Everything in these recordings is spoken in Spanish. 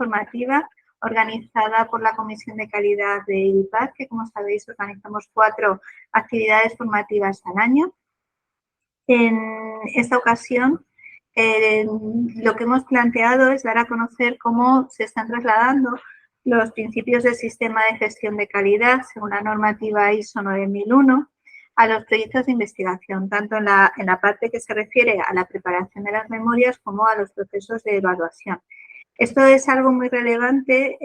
formativa organizada por la Comisión de Calidad de IDIPAD, que como sabéis organizamos 4 actividades formativas al año. En esta ocasión lo que hemos planteado es dar a conocer cómo se están trasladando los principios del sistema de gestión de calidad según la normativa ISO 9001 a los proyectos de investigación, tanto en la parte que se refiere a la preparación de las memorias como a los procesos de evaluación. Esto es algo muy relevante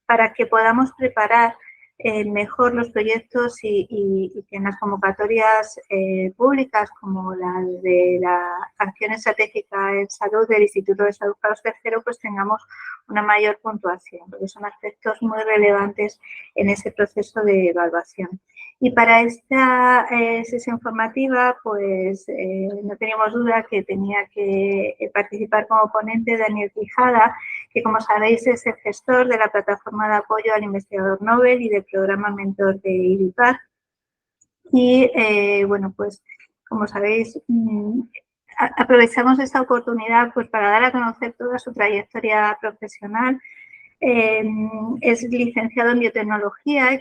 para que podamos preparar mejor los proyectos y que en las convocatorias públicas como la de la Acción Estratégica en Salud del Instituto de Salud Carlos III, pues tengamos una mayor puntuación, porque son aspectos muy relevantes en ese proceso de evaluación. Y para esta sesión formativa, pues no teníamos duda que tenía que participar como ponente Daniel Quijada, que como sabéis es el gestor de la plataforma de apoyo al investigador Nobel y del programa mentor de IDIPAD. Y bueno, pues como sabéis, aprovechamos esta oportunidad pues para dar a conocer toda su trayectoria profesional. Es licenciado en biotecnología y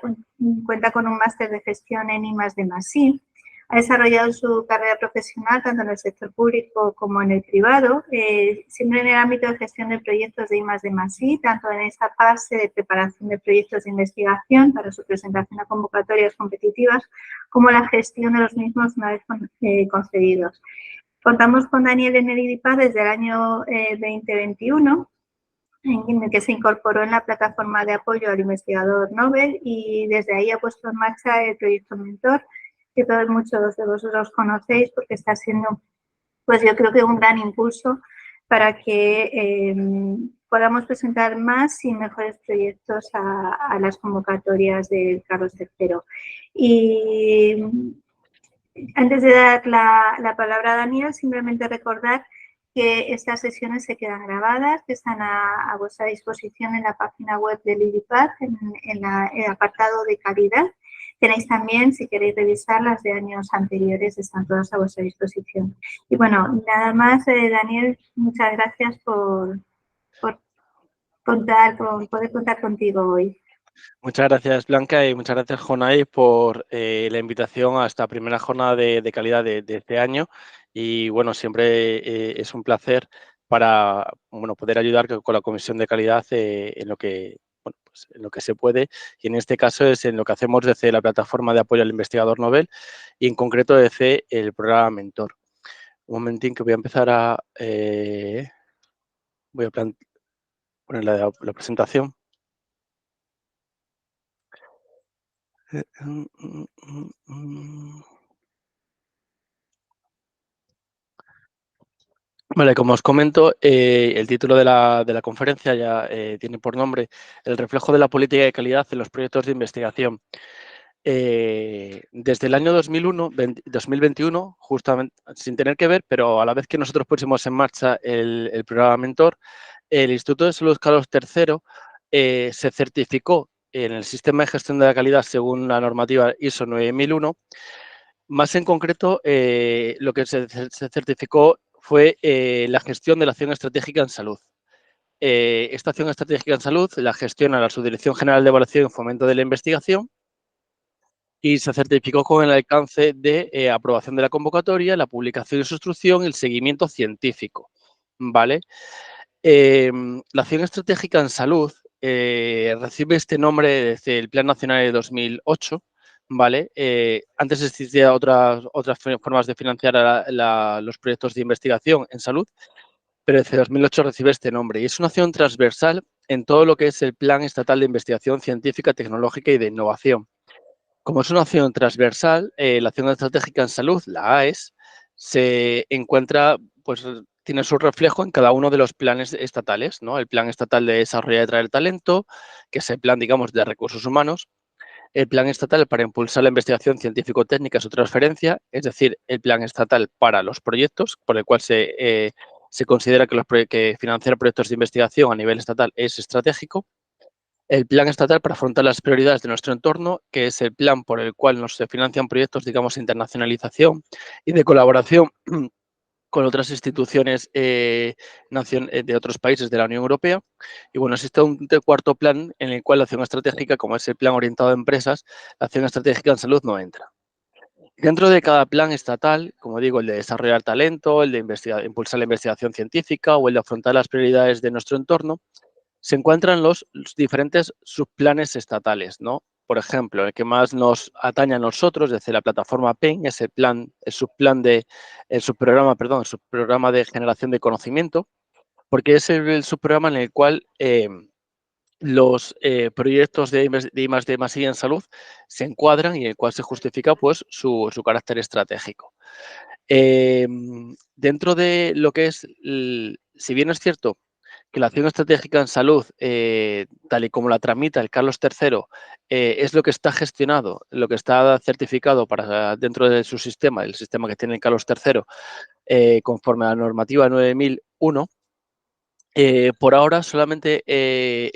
cuenta con un máster de gestión en I+D+I. Ha desarrollado su carrera profesional tanto en el sector público como en el privado, siempre en el ámbito de gestión de proyectos de I+D+I, tanto en esta fase de preparación de proyectos de investigación para su presentación a convocatorias competitivas, como la gestión de los mismos una vez concedidos. Contamos con Daniel en el IDIPAD desde el año 2021, en el que se incorporó en la plataforma de apoyo al investigador Nobel y desde ahí ha puesto en marcha el proyecto Mentor, que todos muchos de vosotros conocéis porque está siendo, pues yo creo que un gran impulso para que podamos presentar más y mejores proyectos a las convocatorias del Carlos III. Y antes de dar la palabra a Daniel, simplemente recordar que estas sesiones se quedan grabadas, que están a vuestra disposición en la página web del IDIPAD, en el apartado de calidad. Tenéis también, si queréis revisar, las de años anteriores, están todas a vuestra disposición. Y bueno, nada más, Daniel, muchas gracias por poder contar contigo hoy. Muchas gracias, Blanca, y muchas gracias, Jonay, por la invitación a esta primera jornada de calidad de este año. Y bueno, siempre es un placer para poder ayudar con la Comisión de Calidad en lo que en lo que se puede, y en este caso es en lo que hacemos desde la plataforma de apoyo al investigador Nobel y en concreto desde el programa Mentor. Un momentín que voy a empezar a poner la presentación. Vale, como os comento, el título de la conferencia ya tiene por nombre El reflejo de la política de calidad en los proyectos de investigación. Desde el año 2021, justamente sin tener que ver, pero a la vez que nosotros pusimos en marcha el programa Mentor, el Instituto de Salud Carlos III se certificó en el sistema de gestión de la calidad según la normativa ISO 9001. Más en concreto, lo que se certificó fue la gestión de la acción estratégica en salud. Esta acción estratégica en salud la gestiona la Subdirección General de Evaluación y Fomento de la Investigación y se certificó con el alcance de aprobación de la convocatoria, la publicación de su instrucción y el seguimiento científico. ¿Vale? La acción estratégica en salud recibe este nombre desde el Plan Nacional de 2008. ¿Vale? Antes existían otras formas de financiar los proyectos de investigación en salud, pero desde 2008 recibe este nombre y es una acción transversal en todo lo que es el Plan Estatal de Investigación Científica, Tecnológica y de Innovación. Como es una acción transversal, la acción estratégica en salud, la AES, se encuentra, pues tiene su reflejo en cada uno de los planes estatales, ¿no? El Plan Estatal de Desarrollo y Atraer Talento, que es el plan, digamos, de recursos humanos, el Plan Estatal para impulsar la investigación científico-técnica, su transferencia, es decir, el Plan Estatal para los proyectos, por el cual se considera que financiar proyectos de investigación a nivel estatal es estratégico. El Plan Estatal para afrontar las prioridades de nuestro entorno, que es el plan por el cual se financian proyectos, digamos, de internacionalización y de colaboración con otras instituciones de otros países de la Unión Europea. Y bueno, existe un cuarto plan en el cual la acción estratégica, como es el plan orientado a empresas, la acción estratégica en salud no entra. Dentro de cada plan estatal, como digo, el de desarrollar talento, el de impulsar la investigación científica o el de afrontar las prioridades de nuestro entorno, se encuentran los diferentes subplanes estatales, ¿no? Por ejemplo, el que más nos atañe a nosotros, desde la plataforma PEN, es el subprograma de generación de conocimiento, porque es el subprograma en el cual los proyectos de I+D+I en salud se encuadran y en el cual se justifica pues, su carácter estratégico. Dentro de lo que es, si bien es cierto que la acción estratégica en salud, tal y como la tramita el Carlos III, es lo que está gestionado, lo que está certificado para dentro de su sistema, el sistema que tiene el Carlos III, conforme a la normativa 9001, por ahora solamente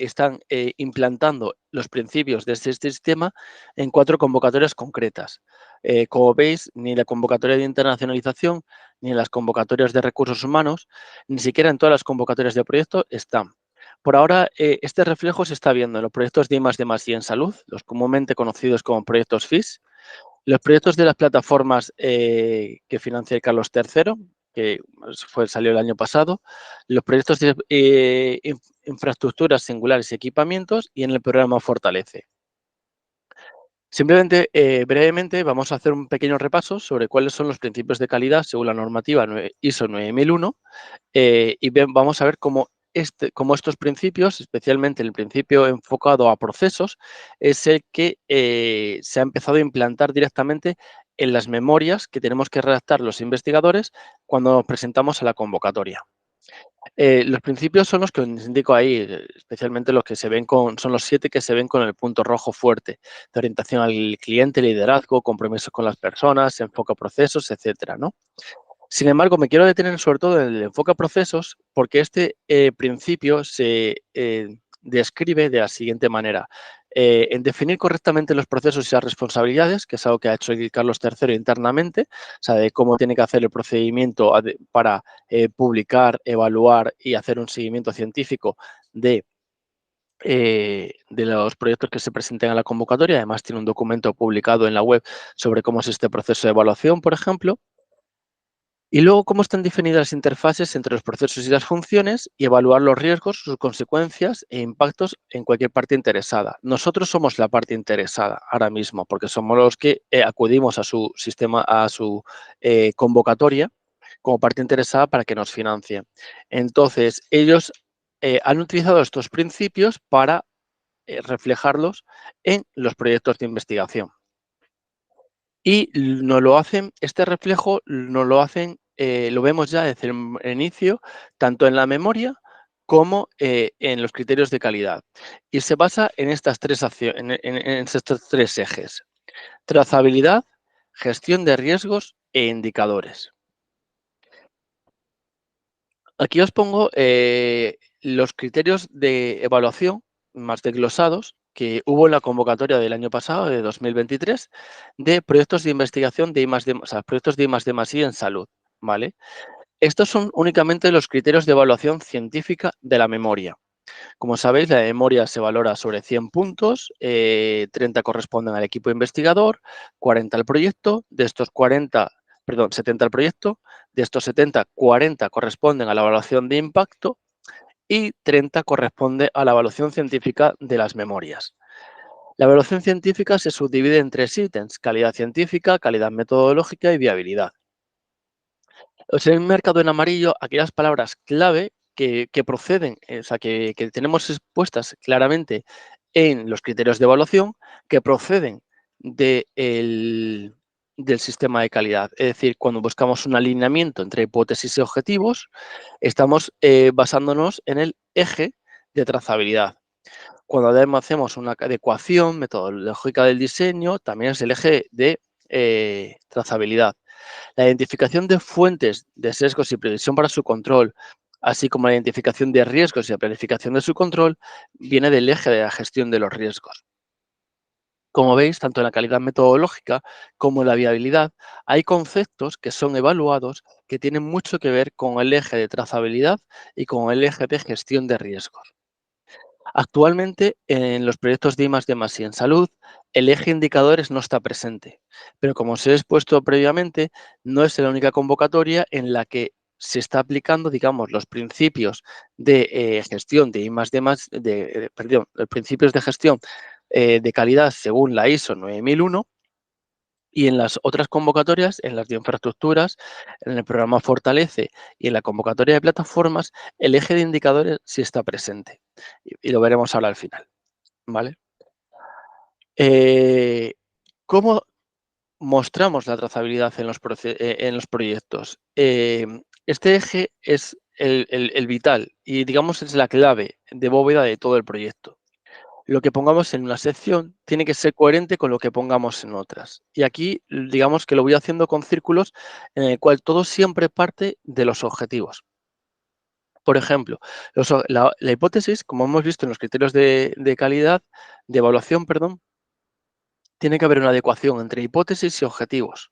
están implantando los principios de este sistema en 4 convocatorias concretas. Como veis, ni la convocatoria de internacionalización, ni en las convocatorias de recursos humanos, ni siquiera en todas las convocatorias de proyecto están. Por ahora, este reflejo se está viendo en los proyectos de I+D+I en salud, los comúnmente conocidos como proyectos FIS, los proyectos de las plataformas que financia el Carlos III, que salió el año pasado, los proyectos de infraestructuras singulares y equipamientos y en el programa Fortalece. Simplemente, brevemente, vamos a hacer un pequeño repaso sobre cuáles son los principios de calidad según la normativa ISO 9001 y vamos a ver cómo estos principios, especialmente el principio enfocado a procesos, es el que se ha empezado a implantar directamente en las memorias que tenemos que redactar los investigadores cuando nos presentamos a la convocatoria. Los principios son los que os indico ahí, especialmente los que se ven son los 7 que se ven con el punto rojo fuerte, de orientación al cliente, liderazgo, compromiso con las personas, enfoque a procesos, etcétera, ¿no? Sin embargo, me quiero detener sobre todo en el enfoque a procesos porque este principio se describe de la siguiente manera. En definir correctamente los procesos y las responsabilidades, que es algo que ha hecho el Carlos III internamente, o sea, de cómo tiene que hacer el procedimiento para publicar, evaluar y hacer un seguimiento científico de los proyectos que se presenten a la convocatoria. Además, tiene un documento publicado en la web sobre cómo es este proceso de evaluación, por ejemplo. Y luego, cómo están definidas las interfaces entre los procesos y las funciones y evaluar los riesgos, sus consecuencias e impactos en cualquier parte interesada. Nosotros somos la parte interesada ahora mismo porque somos los que acudimos a su sistema, a su convocatoria como parte interesada para que nos financie. Entonces, ellos han utilizado estos principios para reflejarlos en los proyectos de investigación. Y nos lo hacen, este reflejo nos lo hacen, lo vemos ya desde el inicio, tanto en la memoria como en los criterios de calidad. Y se basa en estas en estos 3 ejes: trazabilidad, gestión de riesgos e indicadores. Aquí os pongo los criterios de evaluación más desglosados que hubo en la convocatoria del año pasado, de 2023, de proyectos de investigación de I+D+, o sea, proyectos de I+D+I en salud, ¿vale? Estos son únicamente los criterios de evaluación científica de la memoria. Como sabéis, la memoria se valora sobre 100 puntos, 30 corresponden al equipo investigador, 40 al proyecto, de estos 70 al proyecto, de estos 70, 40 corresponden a la evaluación de impacto y 30 corresponde a la evaluación científica de las memorias. La evaluación científica se subdivide en 3 ítems: calidad científica, calidad metodológica y viabilidad. Os he marcado en amarillo aquellas palabras clave que proceden, o sea, que tenemos expuestas claramente en los criterios de evaluación, que proceden del sistema de calidad. Es decir, cuando buscamos un alineamiento entre hipótesis y objetivos, estamos basándonos en el eje de trazabilidad. Cuando además hacemos una adecuación metodológica del diseño, también es el eje de trazabilidad. La identificación de fuentes de sesgos y previsión para su control, así como la identificación de riesgos y la planificación de su control, viene del eje de la gestión de los riesgos. Como veis, tanto en la calidad metodológica como en la viabilidad, hay conceptos que son evaluados que tienen mucho que ver con el eje de trazabilidad y con el eje de gestión de riesgos. Actualmente, en los proyectos de I+D+I en salud, el eje indicadores no está presente, pero como os he expuesto previamente, no es la única convocatoria en la que se está aplicando, digamos, los principios de gestión de I+D+, los principios de gestión de calidad según la ISO 9001. Y en las otras convocatorias, en las de infraestructuras, en el programa Fortalece y en la convocatoria de plataformas, el eje de indicadores sí está presente. Y lo veremos ahora al final, ¿vale? ¿Cómo mostramos la trazabilidad en los proyectos? Este eje es el vital y, digamos, es la clave de bóveda de todo el proyecto. Lo que pongamos en una sección tiene que ser coherente con lo que pongamos en otras. Y aquí, digamos que lo voy haciendo con círculos en el cual todo siempre parte de los objetivos. Por ejemplo, la hipótesis, como hemos visto en los criterios de calidad, de evaluación, perdón, tiene que haber una adecuación entre hipótesis y objetivos.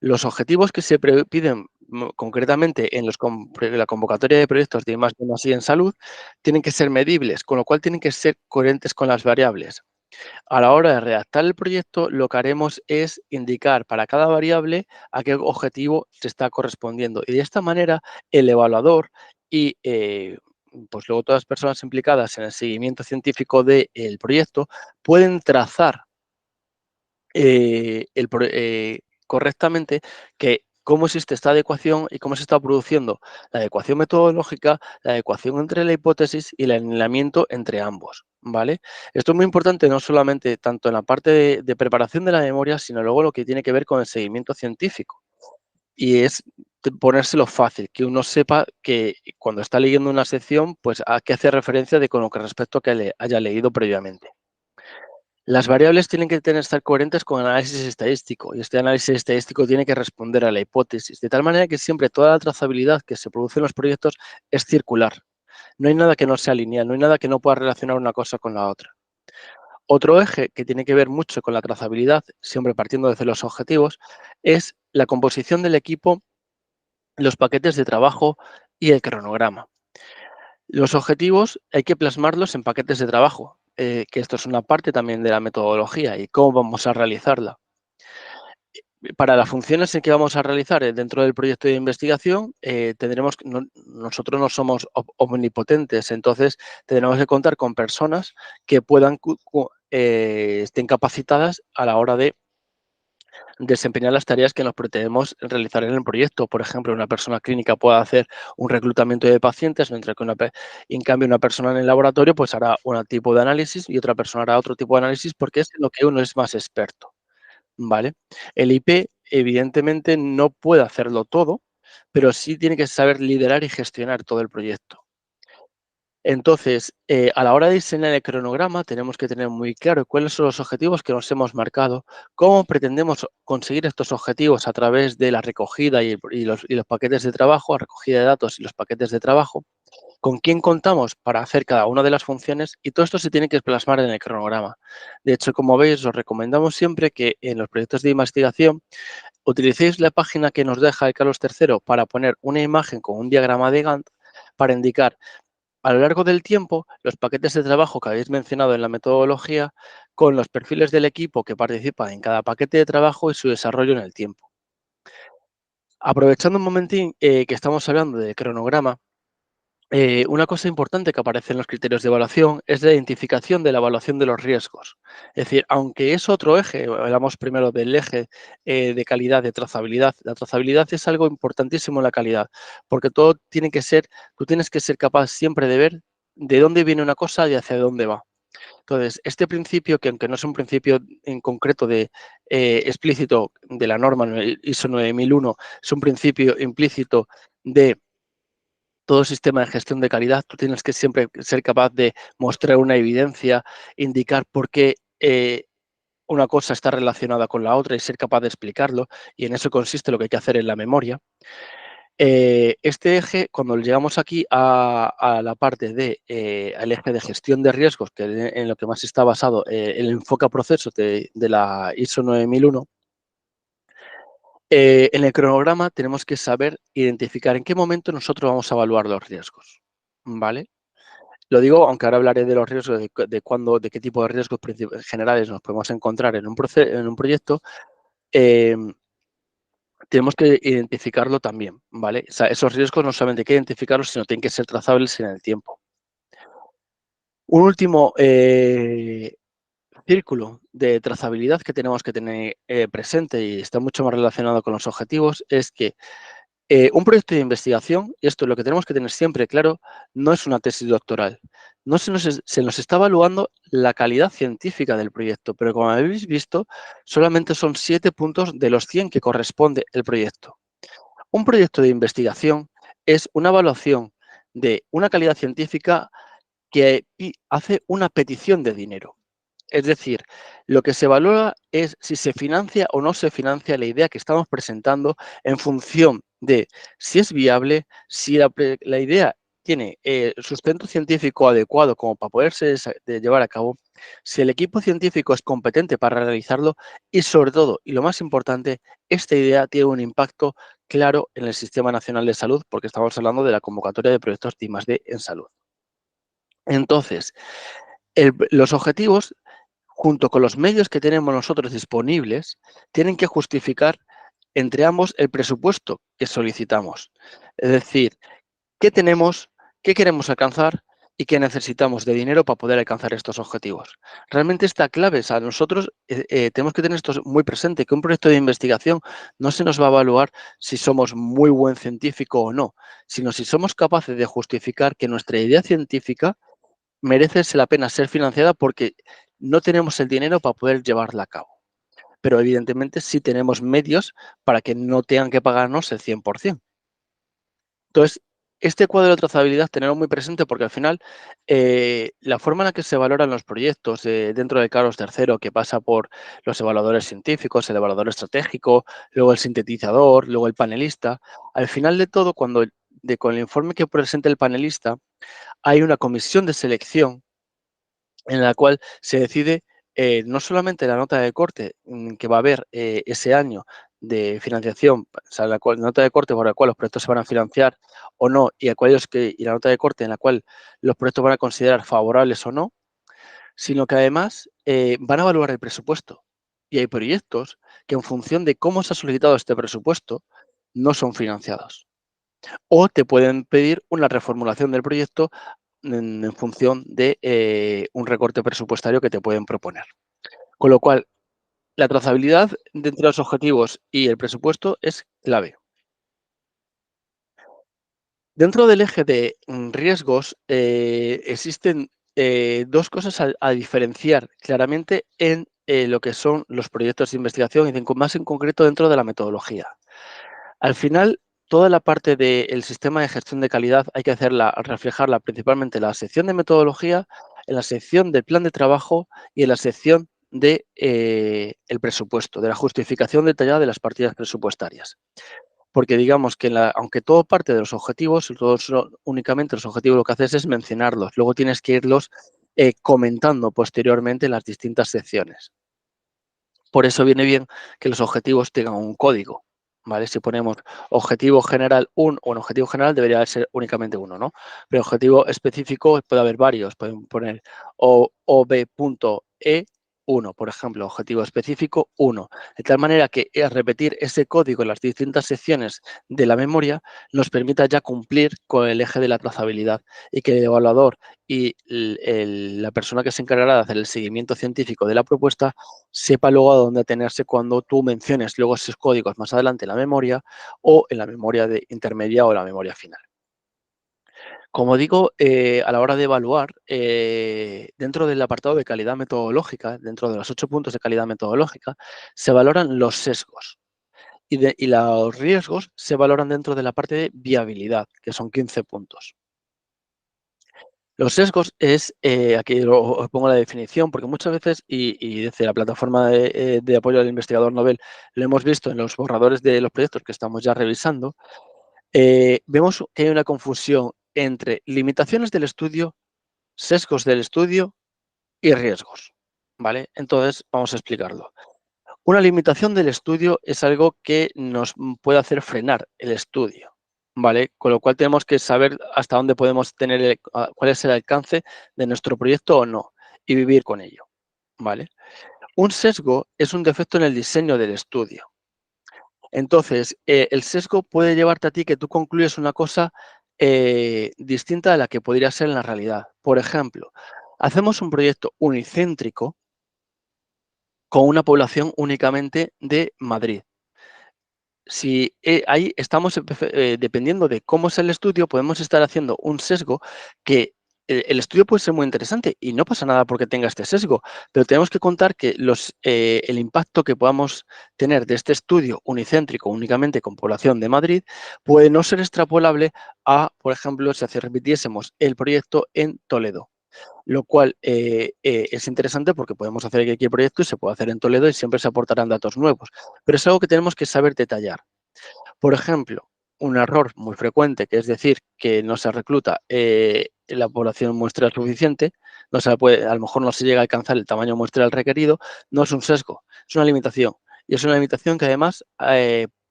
Los objetivos que se piden concretamente en la convocatoria de proyectos de I+D+I en salud tienen que ser medibles, con lo cual tienen que ser coherentes con las variables. A la hora de redactar el proyecto, lo que haremos es indicar para cada variable a qué objetivo se está correspondiendo. Y de esta manera, el evaluador y pues luego todas las personas implicadas en el seguimiento científico del proyecto pueden trazar correctamente cómo existe esta adecuación y cómo se está produciendo la adecuación metodológica, la adecuación entre la hipótesis y el alineamiento entre ambos, ¿vale? Esto es muy importante no solamente tanto en la parte de preparación de la memoria, sino luego lo que tiene que ver con el seguimiento científico. Y es ponérselo fácil, que uno sepa que cuando está leyendo una sección, pues a qué hace referencia con lo que respecto a que le haya leído previamente. Las variables tienen que estar coherentes con el análisis estadístico y este análisis estadístico tiene que responder a la hipótesis, de tal manera que siempre toda la trazabilidad que se produce en los proyectos es circular. No hay nada que no sea lineal, no hay nada que no pueda relacionar una cosa con la otra. Otro eje que tiene que ver mucho con la trazabilidad, siempre partiendo desde los objetivos, es la composición del equipo, los paquetes de trabajo y el cronograma. Los objetivos hay que plasmarlos en paquetes de trabajo, que esto es una parte también de la metodología y cómo vamos a realizarla. Para las funciones que vamos a realizar dentro del proyecto de investigación, nosotros no somos omnipotentes, entonces tendremos que contar con personas que estén capacitadas a la hora de desempeñar las tareas que nos pretendemos realizar en el proyecto. Por ejemplo, una persona clínica puede hacer un reclutamiento de pacientes, mientras que en cambio una persona en el laboratorio pues hará un tipo de análisis y otra persona hará otro tipo de análisis porque es en lo que uno es más experto, ¿vale? El IP evidentemente no puede hacerlo todo, pero sí tiene que saber liderar y gestionar todo el proyecto. Entonces, a la hora de diseñar el cronograma, tenemos que tener muy claro cuáles son los objetivos que nos hemos marcado, cómo pretendemos conseguir estos objetivos a través de la recogida y los paquetes de trabajo, la recogida de datos y los paquetes de trabajo, con quién contamos para hacer cada una de las funciones y todo esto se tiene que plasmar en el cronograma. De hecho, como veis, os recomendamos siempre que en los proyectos de investigación utilicéis la página que nos deja el Carlos III para poner una imagen con un diagrama de Gantt para indicar a lo largo del tiempo, los paquetes de trabajo que habéis mencionado en la metodología, con los perfiles del equipo que participa en cada paquete de trabajo y su desarrollo en el tiempo. Aprovechando un momentín que estamos hablando de cronograma, una cosa importante que aparece en los criterios de evaluación es la identificación de la evaluación de los riesgos. Es decir, aunque es otro eje, hablamos primero del eje de calidad, de trazabilidad, la trazabilidad es algo importantísimo en la calidad, porque todo tiene que ser, tú tienes que ser capaz siempre de ver de dónde viene una cosa y hacia dónde va. Entonces, este principio, que aunque no es un principio en concreto explícito de la norma ISO 9001, es un principio implícito de todo sistema de gestión de calidad, tú tienes que siempre ser capaz de mostrar una evidencia, indicar por qué una cosa está relacionada con la otra y ser capaz de explicarlo, y en eso consiste lo que hay que hacer en la memoria. Este eje, cuando llegamos aquí a la parte de al eje de gestión de riesgos, que en lo que más está basado el enfoque a procesos de la ISO 9001, en el cronograma tenemos que saber identificar en qué momento nosotros vamos a evaluar los riesgos, ¿vale? Lo digo, aunque ahora hablaré de los riesgos, de qué tipo de riesgos generales nos podemos encontrar en un proyecto, tenemos que identificarlo también, ¿vale? O sea, esos riesgos no solamente hay que identificarlos, sino tienen que ser trazables en el tiempo. Un último círculo de trazabilidad que tenemos que tener presente y está mucho más relacionado con los objetivos es que un proyecto de investigación, y esto es lo que tenemos que tener siempre claro, no es una tesis doctoral. No se nos está evaluando la calidad científica del proyecto, pero como habéis visto, solamente son 7 puntos de los 100 que corresponde el proyecto. Un proyecto de investigación es una evaluación de una calidad científica que hace una petición de dinero. Es decir, lo que se valora es si se financia o no se financia la idea que estamos presentando en función de si es viable, si la idea tiene sustento científico adecuado como para poderse llevar a cabo, si el equipo científico es competente para realizarlo y sobre todo, y lo más importante, esta idea tiene un impacto claro en el Sistema Nacional de Salud, porque estamos hablando de la convocatoria de proyectos de I+D en salud. Entonces, los objetivos, junto con los medios que tenemos nosotros disponibles, tienen que justificar entre ambos el presupuesto que solicitamos. Es decir, qué tenemos, qué queremos alcanzar y qué necesitamos de dinero para poder alcanzar estos objetivos. Realmente esta clave, o sea, nosotros tenemos que tener esto muy presente, que un proyecto de investigación no se nos va a evaluar si somos muy buen científico o no, sino si somos capaces de justificar que nuestra idea científica merece la pena ser financiada porque no tenemos el dinero para poder llevarla a cabo. Pero evidentemente sí tenemos medios para que no tengan que pagarnos el 100%. Entonces, este cuadro de trazabilidad tenerlo muy presente porque al final la forma en la que se valoran los proyectos dentro de Carlos III, que pasa por los evaluadores científicos, el evaluador estratégico, luego el sintetizador, luego el panelista, al final de todo, con el informe que presenta el panelista, hay una comisión de selección en la cual se decide no solamente la nota de corte que va a haber ese año de financiación, o sea, la nota de corte por la cual los proyectos se van a financiar o no, y y la nota de corte en la cual los proyectos van a considerar favorables o no, sino que además van a evaluar el presupuesto. Y hay proyectos que en función de cómo se ha solicitado este presupuesto no son financiados. O te pueden pedir una reformulación del proyecto en función de un recorte presupuestario que te pueden proponer. Con lo cual, la trazabilidad entre los objetivos y el presupuesto es clave. Dentro del eje de riesgos existen dos cosas a diferenciar claramente en lo que son los proyectos de investigación y más en concreto dentro de la metodología. Al final, toda la parte del sistema de gestión de calidad hay que reflejarla principalmente en la sección de metodología, en la sección del plan de trabajo y en la sección de el presupuesto, de la justificación detallada de las partidas presupuestarias. Porque digamos que aunque todo parte de los objetivos, únicamente los objetivos lo que haces es mencionarlos, luego tienes que irlos comentando posteriormente en las distintas secciones. Por eso viene bien que los objetivos tengan un código, ¿vale? Si ponemos objetivo general 1 o un objetivo general debería ser únicamente uno, ¿no? Pero objetivo específico puede haber varios, pueden poner OB.E 1, por ejemplo, objetivo específico 1. De tal manera que repetir ese código en las distintas secciones de la memoria nos permita ya cumplir con el eje de la trazabilidad y que el evaluador y la persona que se encargará de hacer el seguimiento científico de la propuesta sepa luego a dónde atenerse cuando tú menciones luego esos códigos más adelante en la memoria o en la memoria intermedia o la memoria final. Como digo, a la hora de evaluar, dentro del apartado de calidad metodológica, dentro de los 8 puntos de calidad metodológica, se valoran los sesgos y los riesgos se valoran dentro de la parte de viabilidad, que son 15 puntos. Los sesgos es, aquí os pongo la definición, porque muchas veces, y desde la plataforma de apoyo al investigador Nobel, lo hemos visto en los borradores de los proyectos que estamos ya revisando, vemos que hay una confusión entre limitaciones del estudio, sesgos del estudio y riesgos, ¿vale? Entonces, vamos a explicarlo. Una limitación del estudio es algo que nos puede hacer frenar el estudio, ¿vale? Con lo cual tenemos que saber hasta dónde podemos tener, cuál es el alcance de nuestro proyecto o no, y vivir con ello, ¿vale? Un sesgo es un defecto en el diseño del estudio. Entonces, el sesgo puede llevarte a ti que tú concluyes una cosa distinta a la que podría ser en la realidad. Por ejemplo, hacemos un proyecto unicéntrico con una población únicamente de Madrid. Si ahí estamos dependiendo de cómo es el estudio, podemos estar haciendo un sesgo que el estudio puede ser muy interesante y no pasa nada porque tenga este sesgo, pero tenemos que contar que el impacto que podamos tener de este estudio unicéntrico únicamente con población de Madrid puede no ser extrapolable a, por ejemplo, si repitiésemos el proyecto en Toledo. Lo cual es interesante porque podemos hacer aquí el proyecto y se puede hacer en Toledo y siempre se aportarán datos nuevos. Pero es algo que tenemos que saber detallar. Por ejemplo, un error muy frecuente, que es decir, que no se recluta la población muestral suficiente, no se puede, a lo mejor no se llega a alcanzar el tamaño muestral requerido, no es un sesgo, es una limitación. Y es una limitación que además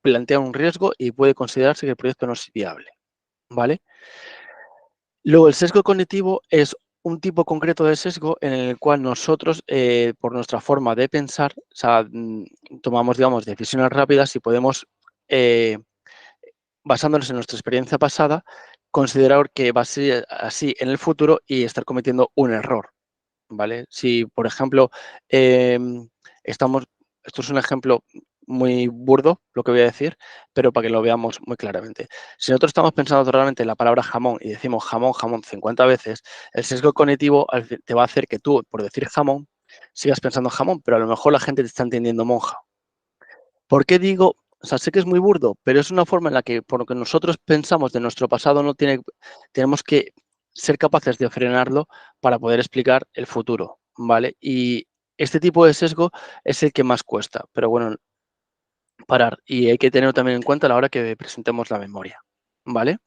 plantea un riesgo y puede considerarse que el proyecto no es viable, ¿vale? Luego, el sesgo cognitivo es un tipo concreto de sesgo en el cual nosotros, por nuestra forma de pensar, o sea, tomamos, digamos, decisiones rápidas y podemos, basándonos en nuestra experiencia pasada, considerar que va a ser así en el futuro y estar cometiendo un error, ¿vale? Si, por ejemplo, estamos, esto es un ejemplo muy burdo, lo que voy a decir, pero para que lo veamos muy claramente. Si nosotros estamos pensando realmente en la palabra jamón y decimos jamón, jamón 50 veces, el sesgo cognitivo te va a hacer que tú, por decir jamón, sigas pensando jamón, pero a lo mejor la gente te está entendiendo monja. ¿Por qué digo? O sea, sé que es muy burdo, pero es una forma en la que, por lo que nosotros pensamos de nuestro pasado, tenemos que ser capaces de frenarlo para poder explicar el futuro, ¿vale? Y este tipo de sesgo es el que más cuesta, pero bueno, parar. Y hay que tenerlo también en cuenta a la hora que presentemos la memoria, ¿vale?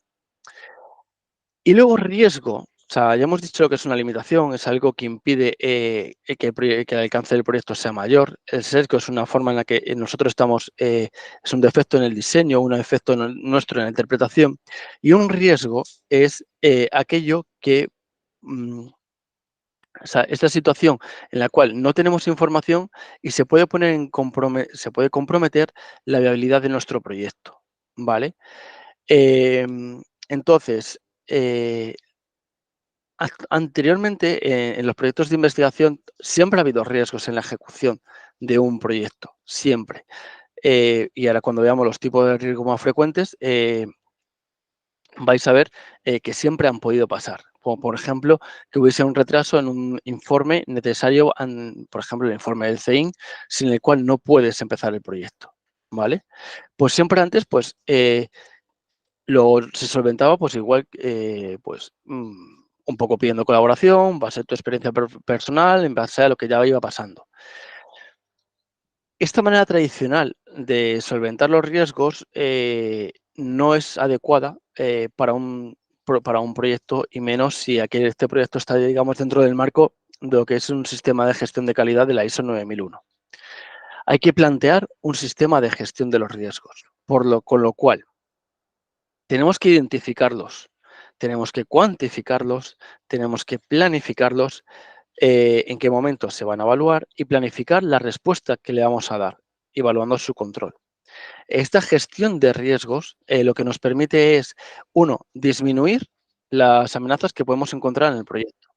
Y luego riesgo. O sea, ya hemos dicho que es una limitación, es algo que impide que el alcance del proyecto sea mayor. El sesgo es una forma en la que nosotros estamos, es un defecto en el diseño, un defecto nuestro en la interpretación. Y un riesgo es aquello que, o sea, esta situación en la cual no tenemos información y se puede se puede comprometer la viabilidad de nuestro proyecto, ¿vale? Entonces, anteriormente, en los proyectos de investigación siempre ha habido riesgos en la ejecución de un proyecto, siempre. Y ahora cuando veamos los tipos de riesgo más frecuentes, vais a ver que siempre han podido pasar. Como por ejemplo, que hubiese un retraso en un informe necesario, por ejemplo, el informe del CEIN, sin el cual no puedes empezar el proyecto, ¿vale? Pues siempre antes, pues, se solventaba, pues igual, un poco pidiendo colaboración, base a tu experiencia personal, en base a lo que ya iba pasando. Esta manera tradicional de solventar los riesgos no es adecuada para un proyecto y menos si este proyecto está, digamos, dentro del marco de lo que es un sistema de gestión de calidad de la ISO 9001. Hay que plantear un sistema de gestión de los riesgos, con lo cual tenemos que identificarlos, tenemos que cuantificarlos, tenemos que planificarlos, en qué momento se van a evaluar y planificar la respuesta que le vamos a dar, evaluando su control. Esta gestión de riesgos lo que nos permite es, uno, disminuir las amenazas que podemos encontrar en el proyecto.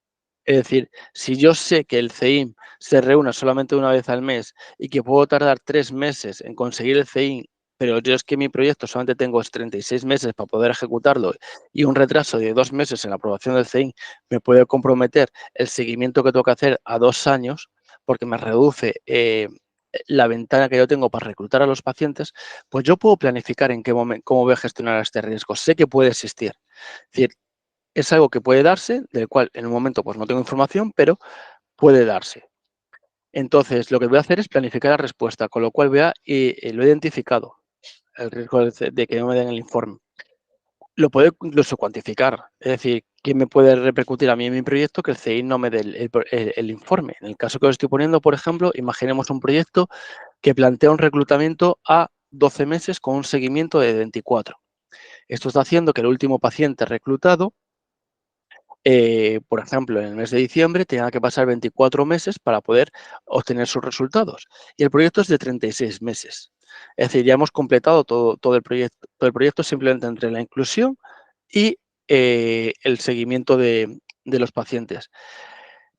Es decir, si yo sé que el CEIM se reúne solamente una vez al mes y que puedo tardar 3 meses en conseguir el CEIM, pero yo es que mi proyecto solamente tengo 36 meses para poder ejecutarlo y un retraso de 2 meses en la aprobación del CEIM me puede comprometer el seguimiento que tengo que hacer a 2 años porque me reduce la ventana que yo tengo para reclutar a los pacientes, pues yo puedo planificar en qué momento, cómo voy a gestionar este riesgo. Sé que puede existir. Es decir, es algo que puede darse, del cual en un momento pues no tengo información, pero puede darse. Entonces, lo que voy a hacer es planificar la respuesta, con lo cual lo he identificado, el riesgo de que no me den el informe. lo puede incluso cuantificar. Es decir, ¿qué me puede repercutir a mí en mi proyecto que el CI no me dé el informe? En el caso que os estoy poniendo, por ejemplo, imaginemos un proyecto que plantea un reclutamiento a 12 meses con un seguimiento de 24. Esto está haciendo que el último paciente reclutado, por ejemplo, en el mes de diciembre, tenga que pasar 24 meses para poder obtener sus resultados. Y el proyecto es de 36 meses. Es decir, ya hemos completado todo el proyecto simplemente entre la inclusión y el seguimiento de los pacientes.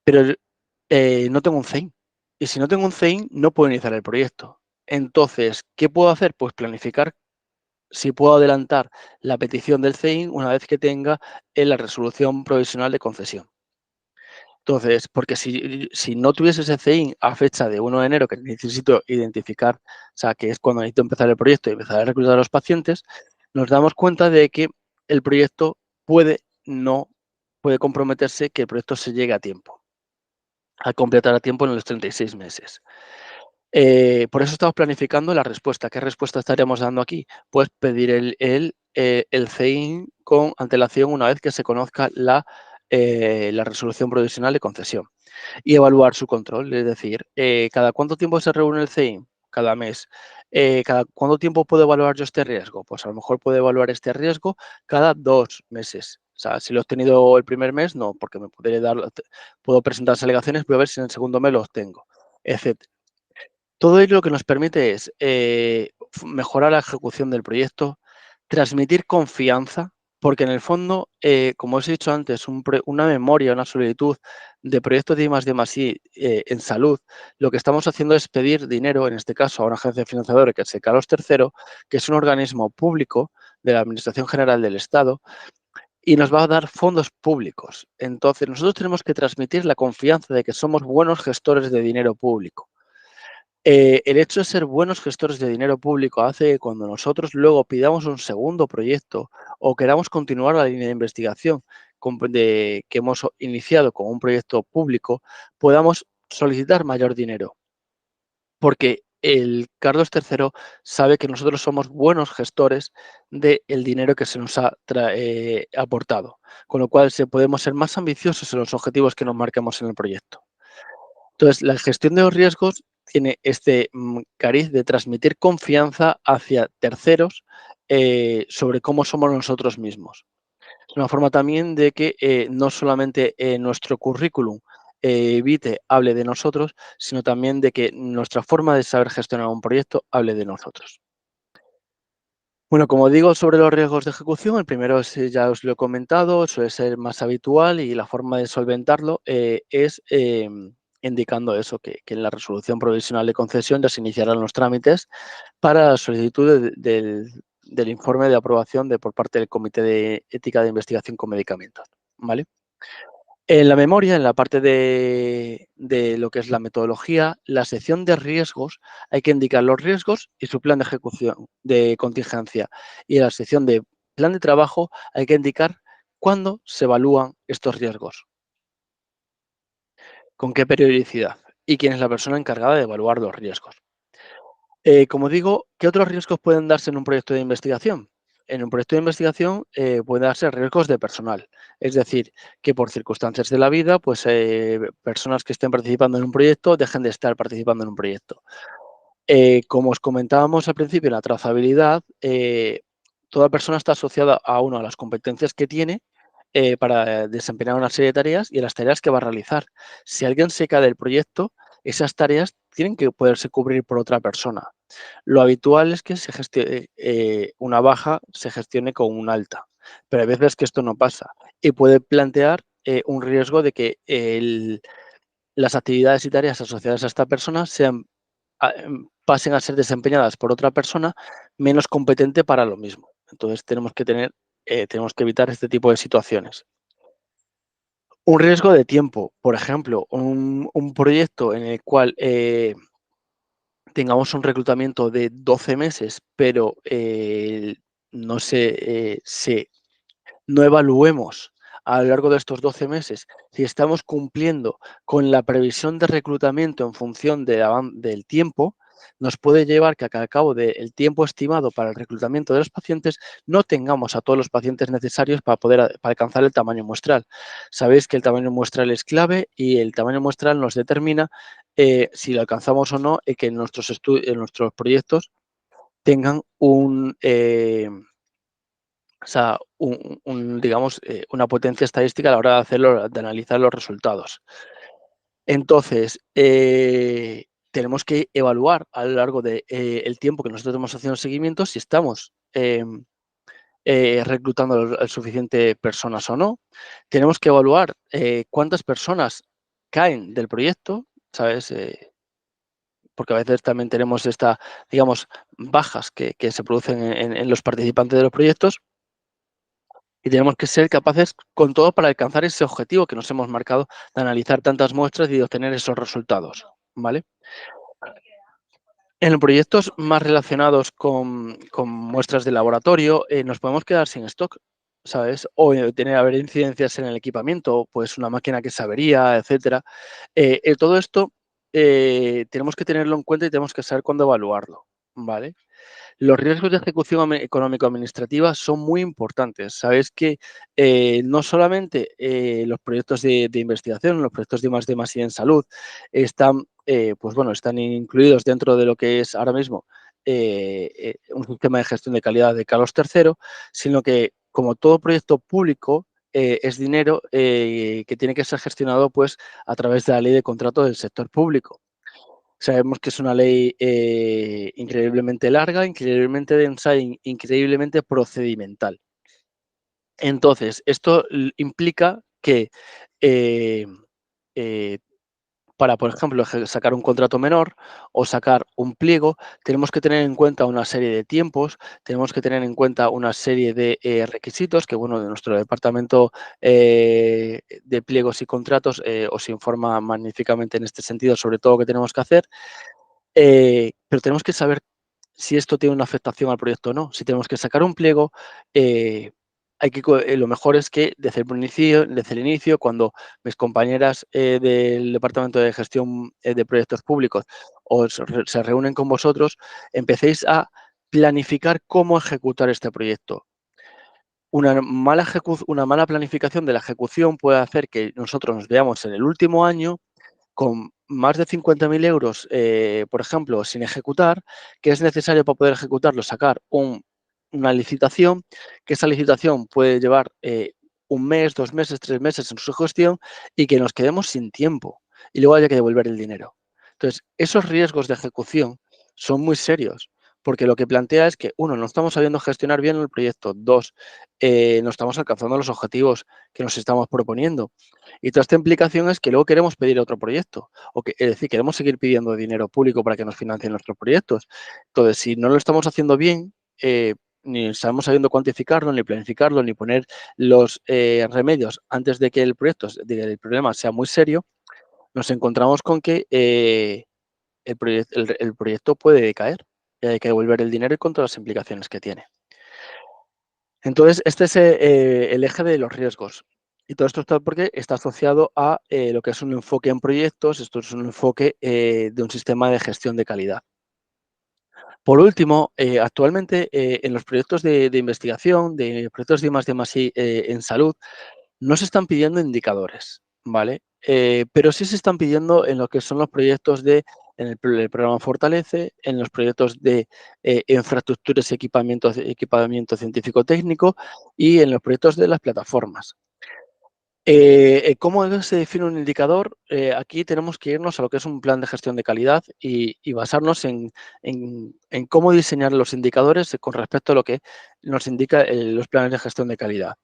Pero no tengo un CEIN. Y si no tengo un CEIN, no puedo iniciar el proyecto. Entonces, ¿qué puedo hacer? Pues planificar si puedo adelantar la petición del CEIN una vez que tenga la resolución provisional de concesión. Entonces, porque si no tuviese ese CEIN a fecha de 1 de enero, que necesito identificar, o sea, que es cuando necesito empezar el proyecto y empezar a reclutar a los pacientes, nos damos cuenta de que el proyecto puede comprometerse que el proyecto se llegue a tiempo, a completar a tiempo en los 36 meses. Por eso estamos planificando la respuesta. ¿Qué respuesta estaríamos dando aquí? Pues pedir el CEIN con antelación una vez que se conozca la resolución provisional de concesión y evaluar su control. Es decir, ¿cada cuánto tiempo se reúne el CEIN? Cada mes. ¿Cada cuánto tiempo puedo evaluar yo este riesgo? Pues a lo mejor puedo evaluar este riesgo cada 2 meses. O sea, si lo he obtenido el primer mes, no, porque puedo presentar alegaciones, voy a ver si en el segundo mes lo obtengo, etc. Todo ello lo que nos permite es mejorar la ejecución del proyecto, transmitir confianza, porque en el fondo, como os he dicho antes, una memoria, una solicitud de proyectos de I+D+I en salud, lo que estamos haciendo es pedir dinero, en este caso a una agencia financiadora que es el Carlos III, que es un organismo público de la Administración General del Estado, y nos va a dar fondos públicos. Entonces, nosotros tenemos que transmitir la confianza de que somos buenos gestores de dinero público. El hecho de ser buenos gestores de dinero público hace que cuando nosotros luego pidamos un segundo proyecto o queramos continuar la línea de investigación que hemos iniciado con un proyecto público, podamos solicitar mayor dinero. Porque el Carlos III sabe que nosotros somos buenos gestores del dinero que se nos ha aportado, con lo cual podemos ser más ambiciosos en los objetivos que nos marquemos en el proyecto. Entonces, la gestión de los riesgos tiene este cariz de transmitir confianza hacia terceros sobre cómo somos nosotros mismos. Es una forma también de que no solamente nuestro currículum hable de nosotros, sino también de que nuestra forma de saber gestionar un proyecto hable de nosotros. Bueno, como digo, sobre los riesgos de ejecución, el primero ya os lo he comentado, suele ser más habitual y la forma de solventarlo es indicando eso, que en la resolución provisional de concesión ya se iniciarán los trámites para la solicitud del informe de aprobación por parte del Comité de Ética de Investigación con Medicamentos, ¿vale? En la memoria, en la parte de lo que es la metodología, la sección de riesgos, hay que indicar los riesgos y su plan de ejecución de contingencia. Y en la sección de plan de trabajo hay que indicar cuándo se evalúan estos riesgos, con qué periodicidad y quién es la persona encargada de evaluar los riesgos. Como digo, ¿qué otros riesgos pueden darse en un proyecto de investigación? En un proyecto de investigación pueden darse riesgos de personal, es decir, que por circunstancias de la vida, pues personas que estén participando en un proyecto dejen de estar participando en un proyecto. Como os comentábamos al principio, la trazabilidad, toda persona está asociada a las competencias que tiene para desempeñar una serie de tareas y a las tareas que va a realizar. Si alguien se cae del proyecto, esas tareas tienen que poderse cubrir por otra persona. Lo habitual es que una baja se gestione con una alta, pero hay veces que esto no pasa y puede plantear un riesgo de que las actividades y tareas asociadas a esta persona pasen a ser desempeñadas por otra persona menos competente para lo mismo. Entonces tenemos que evitar este tipo de situaciones. Un riesgo de tiempo, por ejemplo, un proyecto en el cual tengamos un reclutamiento de 12 meses, pero no evaluemos a lo largo de estos 12 meses si estamos cumpliendo con la previsión de reclutamiento en función del tiempo, nos puede llevar que al cabo del tiempo estimado para el reclutamiento de los pacientes no tengamos a todos los pacientes necesarios para alcanzar el tamaño muestral. Sabéis que el tamaño muestral es clave y el tamaño muestral nos determina si lo alcanzamos o no y que nuestros proyectos tengan digamos, una potencia estadística a la hora de analizar los resultados. Entonces, tenemos que evaluar a lo largo del tiempo que nosotros estamos haciendo seguimiento si estamos reclutando el suficiente personas o no. Tenemos que evaluar cuántas personas caen del proyecto, ¿sabes? Porque a veces también tenemos digamos, bajas que se producen en los participantes de los proyectos. Y tenemos que ser capaces con todo para alcanzar ese objetivo que nos hemos marcado de analizar tantas muestras y de obtener esos resultados, ¿vale? En proyectos más relacionados con muestras de laboratorio, nos podemos quedar sin stock, ¿sabes? O haber incidencias en el equipamiento, pues una máquina que se avería, etcétera. Todo esto tenemos que tenerlo en cuenta y tenemos que saber cuándo evaluarlo, ¿vale? Los riesgos de ejecución económico-administrativa son muy importantes. Sabéis que no solamente los proyectos de investigación, los proyectos de I+D+I en salud están, pues bueno, están incluidos dentro de lo que es ahora mismo un sistema de gestión de calidad de Carlos III, sino que como todo proyecto público es dinero que tiene que ser gestionado pues a través de la ley de contrato del sector público. Sabemos que es una ley increíblemente larga, increíblemente densa e increíblemente procedimental. Entonces, esto implica que eh, eh, para, por ejemplo, sacar un contrato menor o sacar un pliego, tenemos que tener en cuenta una serie de tiempos, tenemos que tener en cuenta una serie de requisitos que, bueno, de nuestro departamento de pliegos y contratos os informa magníficamente en este sentido sobre todo lo que tenemos que hacer. Pero tenemos que saber si esto tiene una afectación al proyecto o no. Si tenemos que sacar un pliego, lo mejor es que desde el inicio, cuando mis compañeras del Departamento de Gestión de Proyectos Públicos se reúnen con vosotros, empecéis a planificar cómo ejecutar este proyecto. Una mala planificación de la ejecución puede hacer que nosotros nos veamos en el último año con más de 50.000 euros, por ejemplo, sin ejecutar, que es necesario para poder ejecutarlo, sacar una licitación, que esa licitación puede llevar un mes, 2 meses, 3 meses en su gestión y que nos quedemos sin tiempo y luego haya que devolver el dinero. Entonces, esos riesgos de ejecución son muy serios, porque lo que plantea es que, uno, no estamos sabiendo gestionar bien el proyecto, dos, no estamos alcanzando los objetivos que nos estamos proponiendo. Y toda esta implicación es que luego queremos pedir otro proyecto, es decir, queremos seguir pidiendo dinero público para que nos financien nuestros proyectos. Entonces, si no lo estamos haciendo bien, ni estamos sabiendo cuantificarlo, ni planificarlo, ni poner los remedios antes de que el problema sea muy serio, nos encontramos con que el proyecto puede decaer y hay que devolver el dinero y con todas las implicaciones que tiene. Entonces, este es el eje de los riesgos. Y todo esto está porque está asociado a lo que es un enfoque en proyectos, esto es un enfoque de un sistema de gestión de calidad. Por último, actualmente en los proyectos de investigación, de proyectos de I+D+I en salud, no se están pidiendo indicadores, ¿vale? Pero sí se están pidiendo en lo que son los proyectos en el programa Fortalece, en los proyectos de infraestructuras y equipamiento científico-técnico y en los proyectos de las plataformas. ¿Cómo se define un indicador? Aquí tenemos que irnos a lo que es un plan de gestión de calidad y basarnos en cómo diseñar los indicadores con respecto a lo que nos indica los planes de gestión de calidad.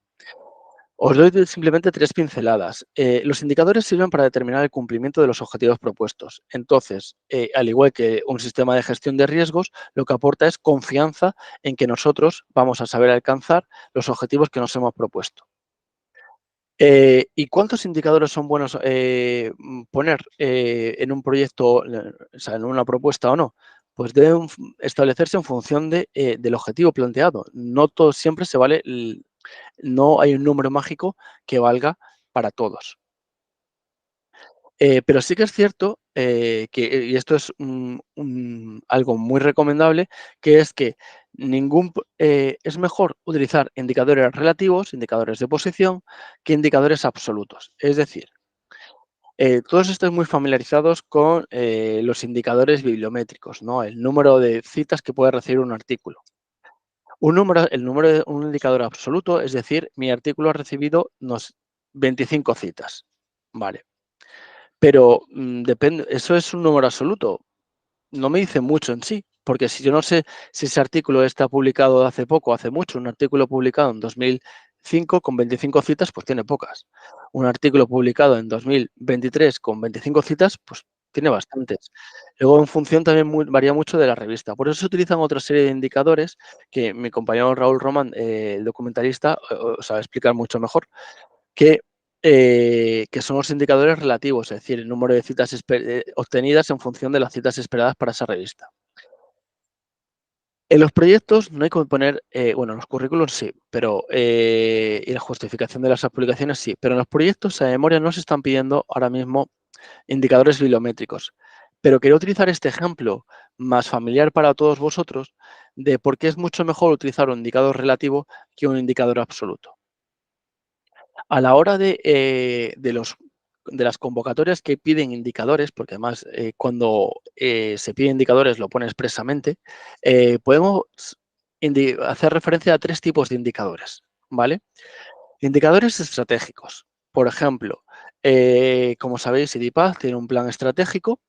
Os doy simplemente 3 pinceladas. Los indicadores sirven para determinar el cumplimiento de los objetivos propuestos. Entonces, al igual que un sistema de gestión de riesgos, lo que aporta es confianza en que nosotros vamos a saber alcanzar los objetivos que nos hemos propuesto. ¿Y cuántos indicadores son buenos poner en un proyecto, o sea, en una propuesta o no? Pues deben establecerse en función del objetivo planteado. No todo siempre se vale, no hay un número mágico que valga para todos. Pero sí que es cierto y esto es algo muy recomendable, que es que es mejor utilizar indicadores relativos, indicadores de posición, que indicadores absolutos. Es decir, todos estáis muy familiarizados con los indicadores bibliométricos, ¿no? El número de citas que puede recibir un artículo. El número de un indicador absoluto, es decir, mi artículo ha recibido unos 25 citas. Vale. Pero depende, eso es un número absoluto. No me dice mucho en sí, porque si yo no sé si ese artículo está publicado hace poco o hace mucho, un artículo publicado en 2005 con 25 citas, pues tiene pocas. Un artículo publicado en 2023 con 25 citas, pues tiene bastantes. Luego, en función también varía mucho de la revista. Por eso se utilizan otra serie de indicadores que mi compañero Raúl Román, el documentalista, os va a explicar mucho mejor, que son los indicadores relativos, es decir, el número de citas obtenidas en función de las citas esperadas para esa revista. En los proyectos no hay que poner, bueno, en los currículos sí, pero y la justificación de las publicaciones sí, pero en los proyectos a memoria no se están pidiendo ahora mismo indicadores bibliométricos. Pero quería utilizar este ejemplo más familiar para todos vosotros de por qué es mucho mejor utilizar un indicador relativo que un indicador absoluto. A la hora de las convocatorias que piden indicadores, porque además cuando se piden indicadores lo pone expresamente, podemos hacer referencia a 3 tipos de indicadores, ¿vale? Indicadores estratégicos. Por ejemplo, como sabéis, IDIPAD tiene un plan estratégico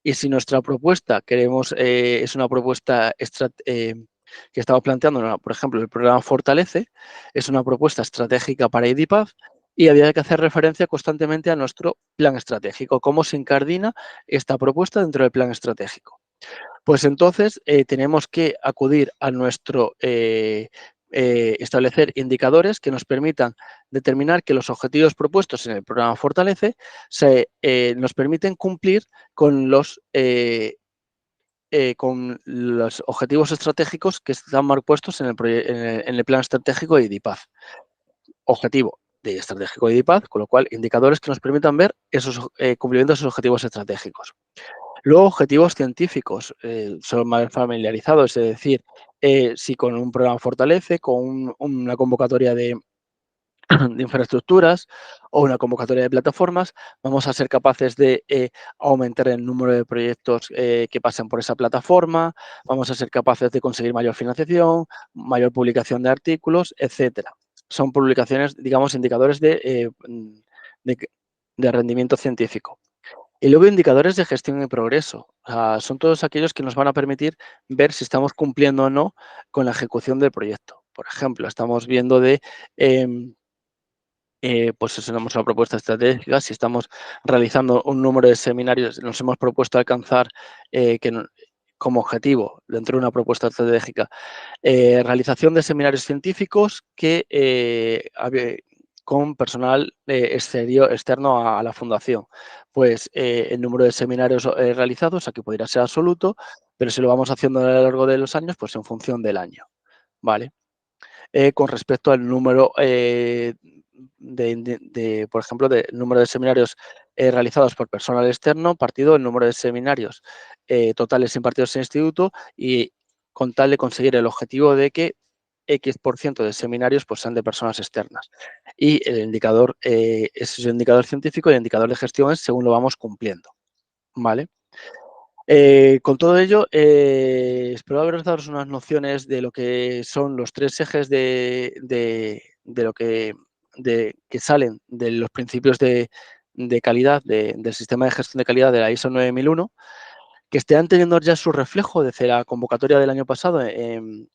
y si nuestra propuesta es una propuesta que estamos planteando, por ejemplo, el programa Fortalece, es una propuesta estratégica para IDIPAD y había que hacer referencia constantemente a nuestro plan estratégico, cómo se incardina esta propuesta dentro del plan estratégico. Pues entonces tenemos que acudir a nuestro establecer indicadores que nos permitan determinar que los objetivos propuestos en el programa Fortalece nos permiten cumplir con los objetivos estratégicos que están mal puestos en el plan estratégico de IDIPAD. Objetivo estratégico de IDIPAD, con lo cual indicadores que nos permitan ver esos cumplimientos de esos objetivos estratégicos. Luego, objetivos científicos, son más familiarizados, es decir, si con un programa Fortalece, con una convocatoria de infraestructuras o una convocatoria de plataformas, vamos a ser capaces de aumentar el número de proyectos que pasen por esa plataforma, vamos a ser capaces de conseguir mayor financiación, mayor publicación de artículos, etcétera. Son publicaciones, digamos, indicadores de rendimiento científico. Y luego indicadores de gestión y progreso. O sea, son todos aquellos que nos van a permitir ver si estamos cumpliendo o no con la ejecución del proyecto. Por ejemplo, estamos viendo pues eso, tenemos una propuesta estratégica, si estamos realizando un número de seminarios, nos hemos propuesto alcanzar como objetivo dentro de una propuesta estratégica realización de seminarios científicos con personal externo a la fundación. Pues el número de seminarios realizados aquí podría ser absoluto, pero si lo vamos haciendo a lo largo de los años, pues en función del año, ¿vale? Con respecto al número por ejemplo, del número de seminarios realizados por personal externo, partido el número de seminarios totales impartidos en el instituto y con tal de conseguir el objetivo de que X% de seminarios pues, sean de personas externas. Y el indicador, ese es el indicador científico y el indicador de gestión es según lo vamos cumpliendo, ¿vale? Con todo ello, espero haber daros unas nociones de lo que son los 3 ejes que salen de los principios de calidad del sistema de gestión de calidad de la ISO 9001, que estén teniendo ya su reflejo desde la convocatoria del año pasado en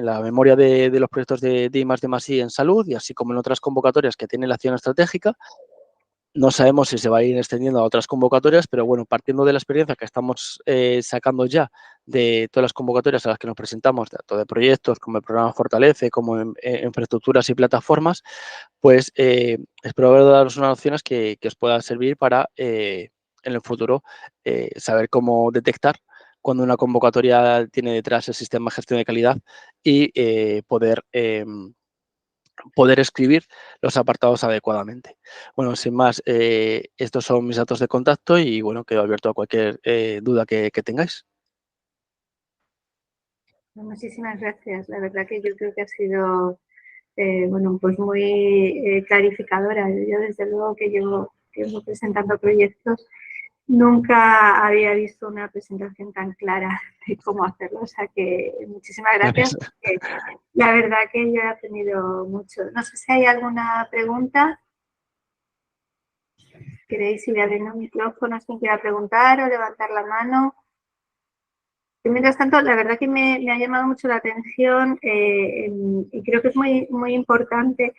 la memoria de los proyectos de I+D+I en salud y así como en otras convocatorias que tiene la acción estratégica. No sabemos si se va a ir extendiendo a otras convocatorias, pero bueno, partiendo de la experiencia que estamos sacando ya de todas las convocatorias a las que nos presentamos, tanto de proyectos como el programa Fortalece, como en infraestructuras y plataformas, pues espero daros unas nociones que os puedan servir para en el futuro saber cómo detectar cuando una convocatoria tiene detrás el sistema de gestión de calidad y poder poder escribir los apartados adecuadamente. Bueno, sin más, estos son mis datos de contacto y bueno, quedo abierto a cualquier duda que tengáis. Muchísimas gracias. La verdad que yo creo que ha sido bueno, pues muy clarificadora. Yo desde luego que llevo tiempo presentando proyectos, nunca había visto una presentación tan clara de cómo hacerlo. O sea que muchísimas gracias. Porque la verdad que yo he aprendido mucho. No sé si hay alguna pregunta. ¿Queréis ir abriendo el micrófono si quiera preguntar o levantar la mano? Y mientras tanto, la verdad que me ha llamado mucho la atención y creo que es muy importante.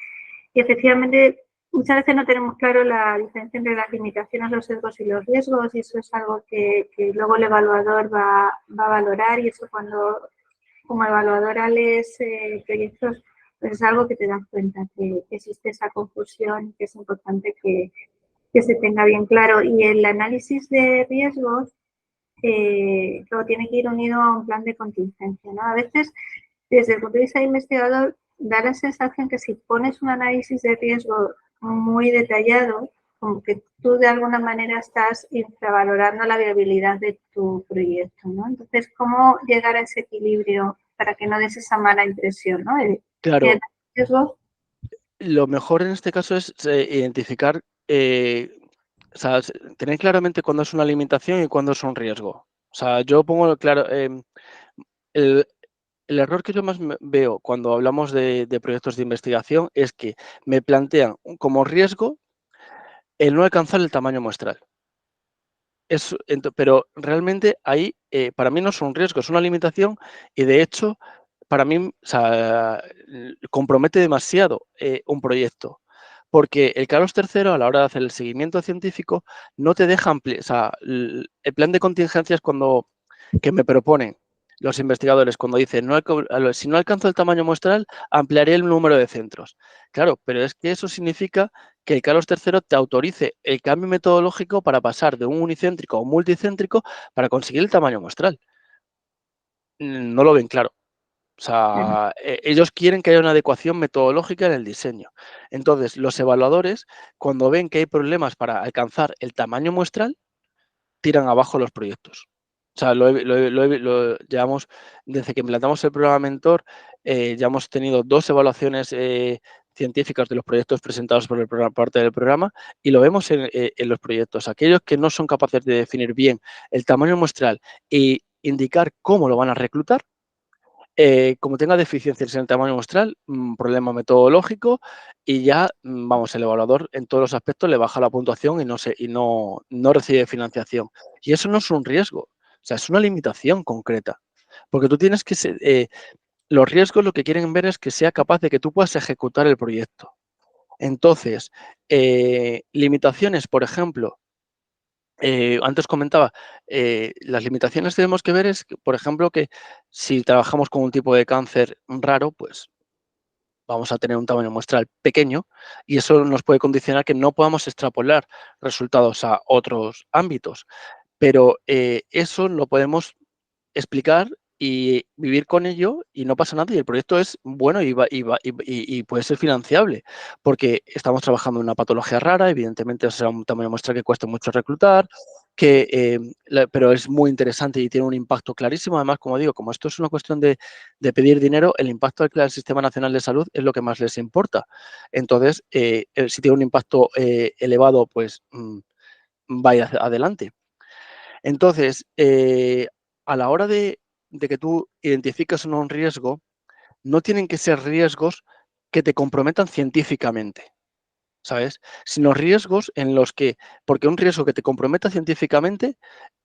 Y efectivamente, muchas veces no tenemos claro la diferencia entre las limitaciones, los sesgos y los riesgos, y eso es algo que luego el evaluador va a valorar, y eso cuando como evaluadora lees proyectos, pues es algo que te das cuenta, que existe esa confusión, que es importante que se tenga bien claro. Y el análisis de riesgos luego tiene que ir unido a un plan de contingencia, ¿no? A veces, desde el punto de vista de investigador, da la sensación que si pones un análisis de riesgo muy detallado, como que tú de alguna manera estás infravalorando la viabilidad de tu proyecto, ¿no? Entonces, ¿cómo llegar a ese equilibrio para que no des esa mala impresión, ¿no? Claro, riesgo. lo mejor en este caso es identificar, o sea, tener claramente cuándo es una limitación y cuándo es un riesgo. O sea, yo pongo claro, el error que yo más veo cuando hablamos de proyectos de investigación es que me plantean como riesgo el no alcanzar el tamaño muestral. Pero realmente ahí, para mí no es un riesgo, es una limitación y de hecho, para mí, o sea, compromete demasiado un proyecto. Porque el Carlos III, a la hora de hacer el seguimiento científico, no te deja ampliar. O sea, el plan de contingencias que me proponen los investigadores, cuando dicen, si no alcanzo el tamaño muestral, ampliaré el número de centros. Claro, pero es que eso significa que el Carlos III te autorice el cambio metodológico para pasar de un unicéntrico a un multicéntrico para conseguir el tamaño muestral. No lo ven claro. O sea, ellos quieren que haya una adecuación metodológica en el diseño. Entonces, los evaluadores, cuando ven que hay problemas para alcanzar el tamaño muestral, tiran abajo los proyectos. O sea, llevamos, desde que implantamos el programa Mentor, ya hemos tenido 2 evaluaciones científicas de los proyectos presentados por parte del programa y lo vemos en los proyectos. Aquellos que no son capaces de definir bien el tamaño muestral e indicar cómo lo van a reclutar, como tenga deficiencias en el tamaño muestral, problema metodológico y ya, vamos, el evaluador en todos los aspectos le baja la puntuación y no recibe financiación. Y eso no es un riesgo, o sea, es una limitación concreta. Porque tú tienes que los riesgos lo que quieren ver es que sea capaz de que tú puedas ejecutar el proyecto. Entonces, limitaciones, por ejemplo, antes comentaba, las limitaciones que tenemos que ver es, por ejemplo, que si trabajamos con un tipo de cáncer raro, pues vamos a tener un tamaño muestral pequeño y eso nos puede condicionar que no podamos extrapolar resultados a otros ámbitos. Pero eso lo podemos explicar y vivir con ello y no pasa nada y el proyecto es bueno y puede ser financiable porque estamos trabajando en una patología rara, evidentemente será un tamaño de muestra que cuesta mucho reclutar, pero es muy interesante y tiene un impacto clarísimo. Además, como digo, como esto es una cuestión de pedir dinero, el impacto del Sistema Nacional de Salud es lo que más les importa. Entonces, si tiene un impacto elevado, pues vaya adelante. Entonces, a la hora de que tú identificas un riesgo, no tienen que ser riesgos que te comprometan científicamente, ¿sabes? Sino riesgos en los que, porque un riesgo que te comprometa científicamente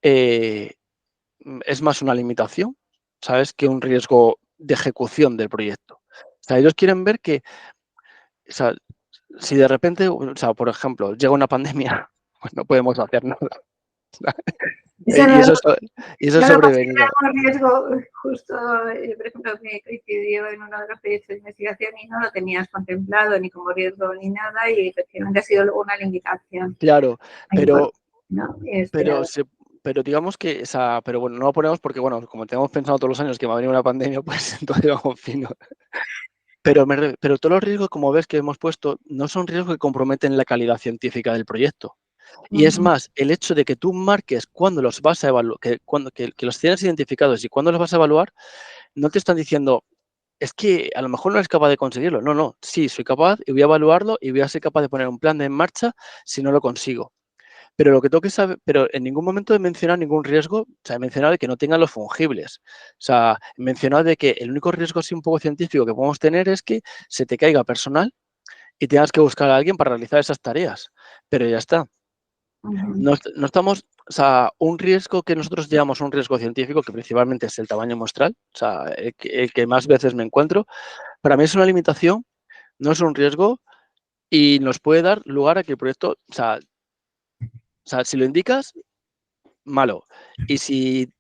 es más una limitación, ¿sabes? Que un riesgo de ejecución del proyecto. O sea, ellos quieren ver que, o sea, si de repente, o sea, por ejemplo, llega una pandemia, pues no podemos hacer nada. Eso Y no, eso es no lo sobrevenido. consideramos riesgo. Justo, por ejemplo, me coincidió en uno de los proyectos de investigación y no lo tenías contemplado ni como riesgo ni nada, y efectivamente ha sido una limitación Claro, muy pero, importante, ¿no? pero, pero digamos que, o sea, pero bueno, no lo ponemos porque, bueno, como tenemos pensado todos los años que va a venir una pandemia, pues entonces vamos fino. Pero todos los riesgos, como ves que hemos puesto, no son riesgos que comprometen la calidad científica del proyecto. Y es más, el hecho de que tú marques cuándo los vas a evaluar, que los tienes identificados y cuándo los vas a evaluar, no te están diciendo, es que a lo mejor no eres capaz de conseguirlo. No, no, sí, soy capaz y voy a evaluarlo y voy a ser capaz de poner un plan en marcha si no lo consigo. Pero lo que tengo que saber, pero en ningún momento he mencionado ningún riesgo, o sea, he mencionado de que no tengan los fungibles. O sea, he mencionado de que el único riesgo así un poco científico que podemos tener es que se te caiga personal y tengas que buscar a alguien para realizar esas tareas. Pero ya está. No estamos, o sea, un riesgo que nosotros llamamos un riesgo científico, que principalmente es el tamaño muestral, o sea, el que más veces me encuentro, para mí es una limitación, no es un riesgo y nos puede dar lugar a que el proyecto, o sea, si lo indicas, malo. Y si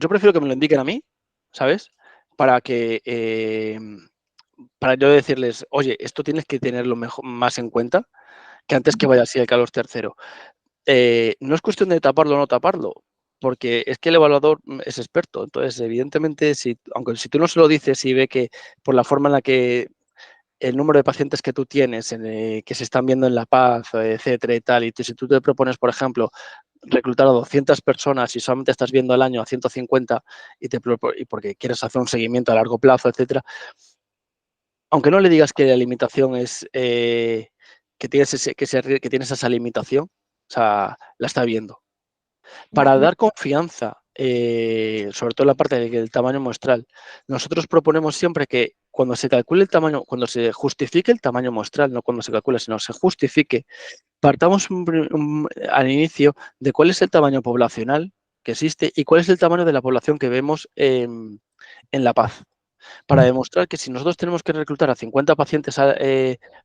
yo prefiero que me lo indiquen a mí, ¿sabes? Para que para yo decirles, oye, esto tienes que tenerlo más en cuenta que antes que vaya así el Carlos III. No es cuestión de taparlo o no taparlo, porque es que el evaluador es experto. Entonces, evidentemente, aunque si tú no se lo dices y ve que por la forma en la que el número de pacientes que tú tienes, que se están viendo en La Paz, etcétera y tal, y si tú te propones, por ejemplo, reclutar a 200 personas y solamente estás viendo al año a 150 y porque quieres hacer un seguimiento a largo plazo, etcétera, aunque no le digas que la limitación es que tienes esa limitación, o sea, la está viendo. Para dar confianza, sobre todo en la parte del tamaño muestral, nosotros proponemos siempre que cuando se calcule el tamaño, cuando se justifique el tamaño muestral, no cuando se calcule, sino se justifique, partamos al inicio de cuál es el tamaño poblacional que existe y cuál es el tamaño de la población que vemos en La Paz, para demostrar que si nosotros tenemos que reclutar a 50 pacientes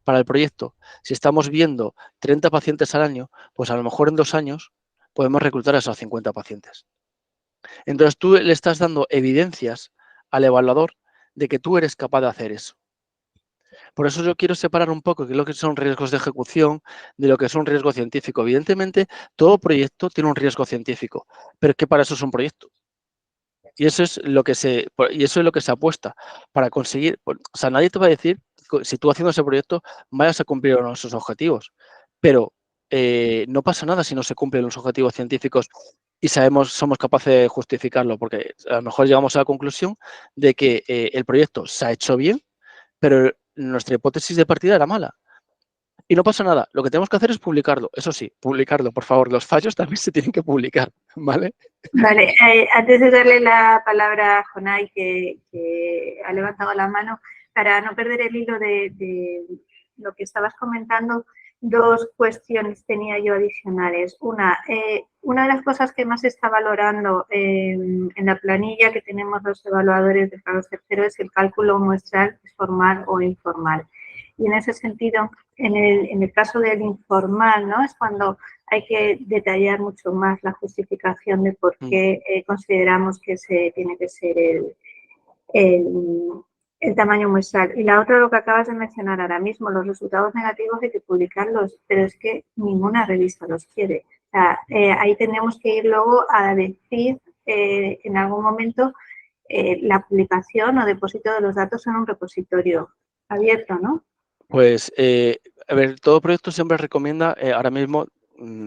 para el proyecto, si estamos viendo 30 pacientes al año, pues a lo mejor en 2 años podemos reclutar a esos 50 pacientes. Entonces tú le estás dando evidencias al evaluador de que tú eres capaz de hacer eso. Por eso yo quiero separar un poco qué es lo que son riesgos de ejecución de lo que es un riesgo científico. Evidentemente, todo proyecto tiene un riesgo científico, pero es que para eso es un proyecto. Y eso es lo que se apuesta para conseguir. O sea, nadie te va a decir si tú haciendo ese proyecto vayas a cumplir o no esos objetivos. Pero no pasa nada si no se cumplen los objetivos científicos y somos capaces de justificarlo, porque a lo mejor llegamos a la conclusión de que el proyecto se ha hecho bien, pero nuestra hipótesis de partida era mala. Y no pasa nada, lo que tenemos que hacer es publicarlo. Eso sí, publicarlo, por favor. Los fallos también se tienen que publicar, ¿vale? Vale, antes de darle la palabra a Jonay, que ha levantado la mano, para no perder el hilo de lo que estabas comentando, 2 cuestiones tenía yo adicionales. Una de las cosas que más se está valorando en la planilla que tenemos los evaluadores de Carlos III es el cálculo muestral formal o informal. Y en ese sentido, en el caso del informal, ¿no? Es cuando hay que detallar mucho más la justificación de por qué consideramos que se tiene que ser el tamaño muestral. Y la otra, lo que acabas de mencionar ahora mismo, los resultados negativos hay que publicarlos, pero es que ninguna revista los quiere. O sea, ahí tenemos que ir luego a decir en algún momento la publicación o depósito de los datos en un repositorio abierto, ¿no? Pues, a ver, todo proyecto siempre recomienda, ahora mismo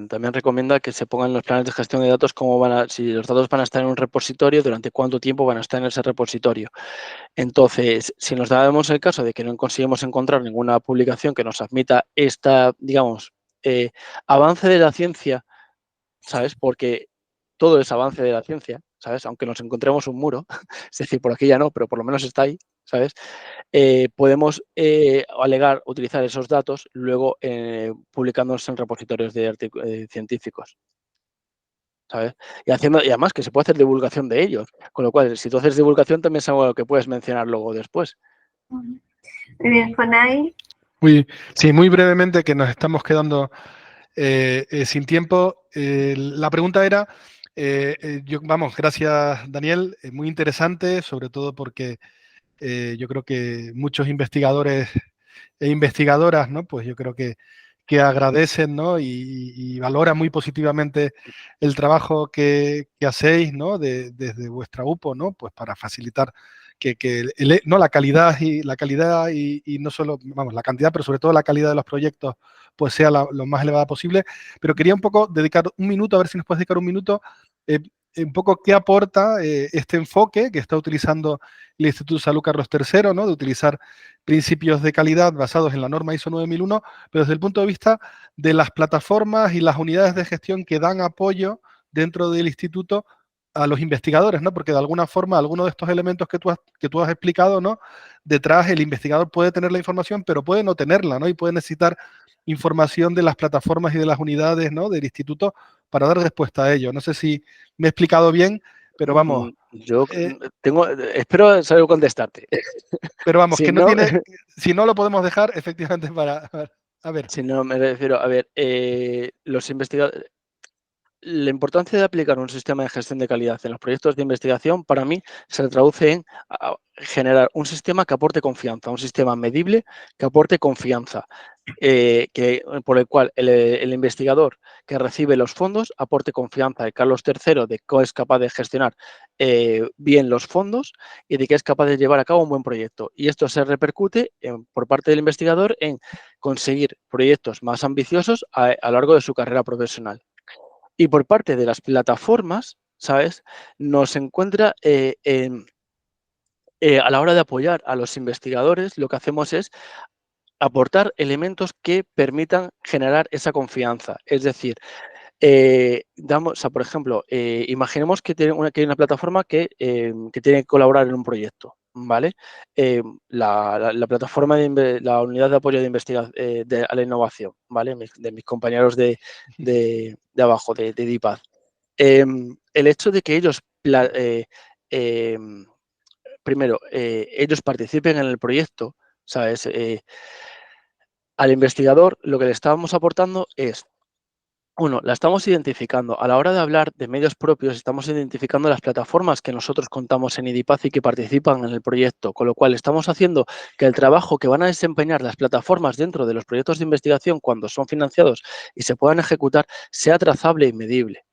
también recomienda que se pongan los planes de gestión de datos si los datos van a estar en un repositorio, durante cuánto tiempo van a estar en ese repositorio. Entonces, si nos damos el caso de que no conseguimos encontrar ninguna publicación que nos admita digamos, avance de la ciencia, ¿sabes? Porque todo es avance de la ciencia, ¿sabes? Aunque nos encontremos un muro, es decir, por aquí ya no, pero por lo menos está ahí, ¿sabes? Podemos utilizar esos datos luego publicándolos en repositorios de científicos, ¿sabes? Y además que se puede hacer divulgación de ellos, con lo cual, si tú haces divulgación, también es algo que puedes mencionar luego después. Muy bien, Jonay. Sí, muy brevemente, que nos estamos quedando sin tiempo. La pregunta era, gracias Daniel, muy interesante, sobre todo porque yo creo que muchos investigadores e investigadoras, ¿no? Pues yo creo que agradecen, ¿no? Y valoran muy positivamente el trabajo que hacéis, ¿no? Desde vuestra UPO, ¿no? Pues para facilitar no la calidad y no solo, vamos, la cantidad, pero sobre todo la calidad de los proyectos pues sea lo más elevada posible. Pero quería un poco dedicar un minuto, a ver si nos puedes dedicar un minuto, un poco qué aporta este enfoque que está utilizando el Instituto de Salud Carlos III, ¿no? De utilizar principios de calidad basados en la norma ISO 9001, pero desde el punto de vista de las plataformas y las unidades de gestión que dan apoyo dentro del instituto a los investigadores, ¿no? Porque de alguna forma, algunos de estos elementos que tú has explicado, ¿no? Detrás el investigador puede tener la información, pero puede no tenerla, ¿no? Y puede necesitar información de las plataformas y de las unidades, ¿no? Del instituto para dar respuesta a ello. No sé si me he explicado bien, pero vamos. Yo espero saber contestarte. Pero vamos, Si que no no, tiene, si no lo podemos dejar efectivamente para, a ver. Si no, me refiero, a ver, los investigadores. La importancia de aplicar un sistema de gestión de calidad en los proyectos de investigación, para mí, se traduce en generar un sistema que aporte confianza, un sistema medible que aporte confianza, por el cual el investigador que recibe los fondos aporte confianza de Carlos III de que es capaz de gestionar bien los fondos y de que es capaz de llevar a cabo un buen proyecto. Y esto se repercute por parte del investigador en conseguir proyectos más ambiciosos a lo largo de su carrera profesional. Y por parte de las plataformas, ¿sabes? Nos encuentra a la hora de apoyar a los investigadores, lo que hacemos es aportar elementos que permitan generar esa confianza. Es decir, por ejemplo, imaginemos que hay una plataforma que tiene que colaborar en un proyecto, ¿vale? La plataforma la unidad de apoyo de investigación a la innovación, ¿vale? De mis compañeros de abajo, de DIPAD. El hecho de que ellos primero, ellos participen en el proyecto, ¿sabes? Al investigador lo que le estábamos aportando es, uno, la estamos identificando. A la hora de hablar de medios propios, estamos identificando las plataformas que nosotros contamos en IDIPAZ y que participan en el proyecto, con lo cual estamos haciendo que el trabajo que van a desempeñar las plataformas dentro de los proyectos de investigación cuando son financiados y se puedan ejecutar sea trazable y medible.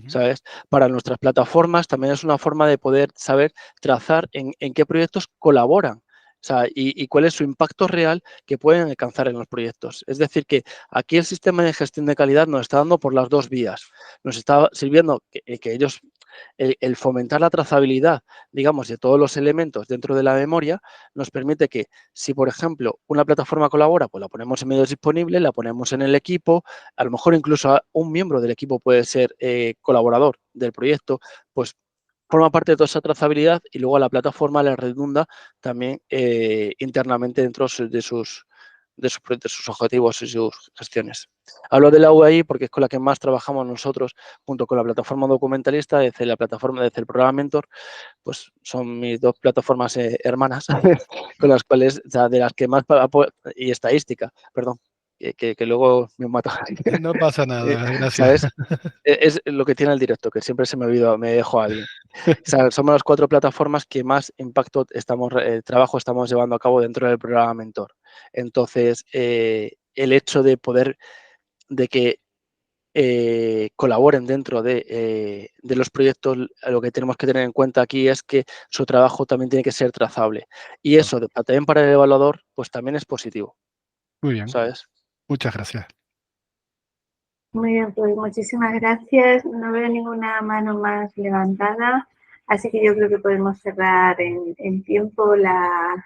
¿Sabes? Para nuestras plataformas también es una forma de poder saber trazar en qué proyectos colaboran. O sea, y cuál es su impacto real que pueden alcanzar en los proyectos. Es decir, que aquí el sistema de gestión de calidad nos está dando por las dos vías. Nos está sirviendo que ellos, el fomentar la trazabilidad, digamos, de todos los elementos dentro de la memoria, nos permite que si, por ejemplo, una plataforma colabora, pues la ponemos en medios disponibles, la ponemos en el equipo, a lo mejor incluso un miembro del equipo puede ser colaborador del proyecto, pues forma parte de toda esa trazabilidad y luego a la plataforma le redunda también internamente dentro de sus objetivos y sus gestiones. Hablo de la UAI porque es con la que más trabajamos nosotros, junto con la plataforma documentalista, desde el programa Mentor, pues son mis dos plataformas hermanas, con las cuales, o sea, de las que más y estadística, perdón, que luego me mata. No pasa nada, gracias. ¿Sabes? Es lo que tiene el directo, que siempre me dejo a alguien. O sea, somos las 4 plataformas que más impacto trabajo estamos llevando a cabo dentro del programa Mentor. Entonces, el hecho de que colaboren dentro de los proyectos, lo que tenemos que tener en cuenta aquí es que su trabajo también tiene que ser trazable. Y eso, también para el evaluador, pues también es positivo. Muy bien. ¿Sabes? Muchas gracias. Muy bien, pues muchísimas gracias. No veo ninguna mano más levantada, así que yo creo que podemos cerrar en tiempo la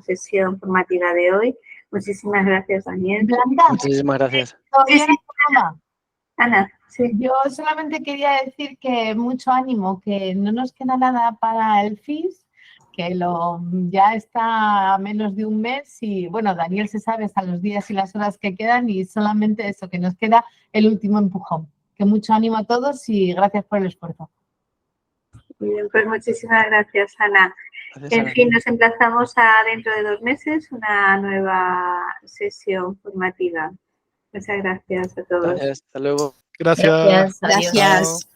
sesión formativa de hoy. Muchísimas gracias, Daniel. Blanca, muchísimas gracias. Sí. Ana, sí. Yo solamente quería decir que mucho ánimo, que no nos queda nada para el FIS, que ya está a menos de un mes y, bueno, Daniel se sabe hasta los días y las horas que quedan y solamente eso, que nos queda el último empujón. Que mucho ánimo a todos y gracias por el esfuerzo. Muy bien, pues muchísimas gracias, Ana. Gracias, Ana. En fin, nos emplazamos a dentro de 2 meses una nueva sesión formativa. Muchas gracias a todos. Gracias, hasta luego. Gracias. Gracias. Chao.